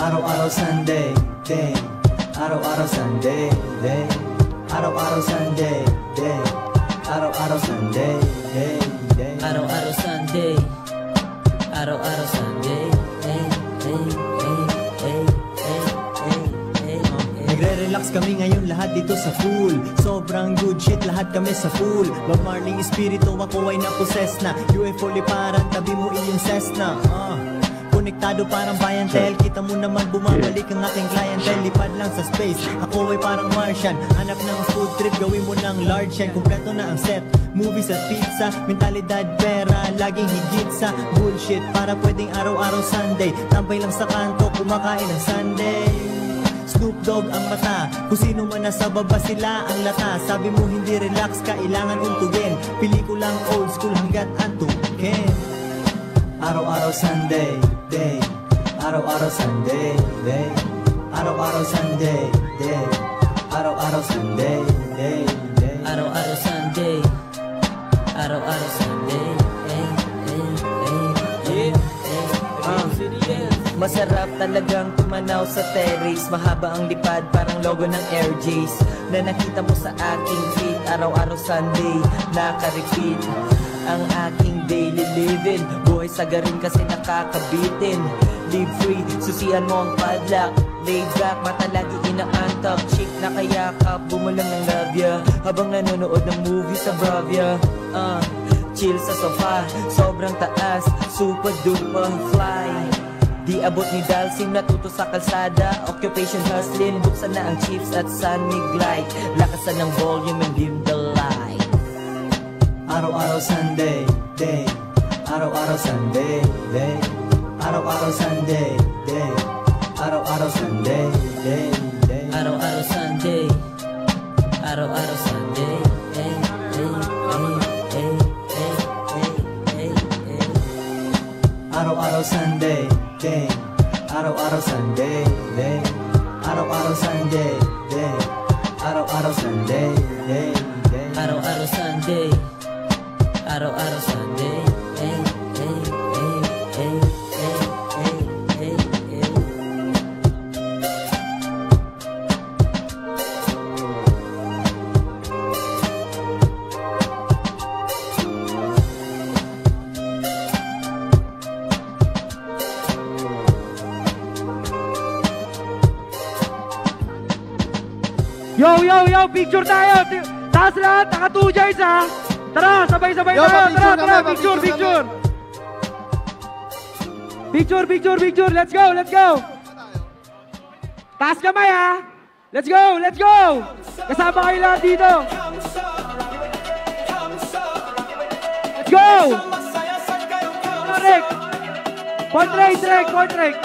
Araw-araw Sunday, day. Araw-araw Sunday, day. Araw-araw Sunday, day. Araw-araw Sunday, day, day. Araw-araw Sunday. Araw-araw Sunday, day, day, day, day, day, day, day. Nagre-relax kami ngayon lahat dito sa pool. Sobrang good shit, lahat kami sa pool. Bob Marley espiritu, ako ay na-possess na. UFO liparan, tabi mo iyong Cessna. Konektado parang bayantel. Kita mo naman bumabalik ang aking clientele. Lipad lang sa space, ako ay parang Martian. Hanap ng food trip, gawin mo ng large yan. Kompleto na ang set, movies at pizza. Mentalidad, pera, laging higit sa bullshit. Para pwedeng araw-araw Sunday. Tambay lang sa kanto, kumakain ng Sunday. Snoop Dogg ang mata, kung sino man nasa baba sila ang lata. Sabi mo hindi relax, kailangan untugin. Pelikulang old school hanggat antukin. Araw-araw Sunday, day. Araw-araw Sunday, day. Araw-araw Sunday, day. Araw-araw Sunday, day, day. Araw-araw Sunday. Araw-araw Sunday, day, day, day, day. Masarap talagang tumanaw sa terrace. Mahaba ang lipad, parang logo ng Air J's na nakita mo sa aking feed. Araw-araw Sunday, naka-repeat ang aking daily living. Buhay sagarin kasi nakakabitin. Live free, susian mo ang padlock. Laid back, mata lagi inaantok. Chick na kayakap, bumulang ng labya habang nanonood ng movie sa Bravia. Chill sa sofa, sobrang taas, super duper fly. Di abot ni Dalsim, natuto sa kalsada. Occupation hustling, buksan na ang chips at sunny glide. Lakasan ng volume and dim the light. Araw-araw Sunday, day. Araw-araw Sunday, day. Araw-araw Sunday, day. Araw-araw Sunday, day, day. Araw-araw Sunday. Araw-araw Sunday, day, day, day, day, day, day, day. Araw-araw Sunday, day. Araw-araw Sunday, day. Araw-araw Sunday, day. Araw-araw Sunday, day, day. Araw-araw Sunday. Araw-araw Sunday, day, day, day, day, day, day, day. Yo, picture tayo. Taas lahat, naka 2 yards ha. Tara, sabay-sabay tayo. Tara, picture. Picture. Let's go. Taas kamay ha. Let's go. Kasama kayo lahat dito. Let's go. Portrait.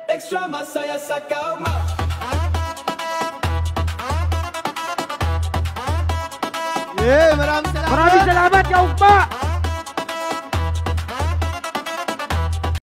Extra masaya sa kauma. Maraming salamat, kaugma!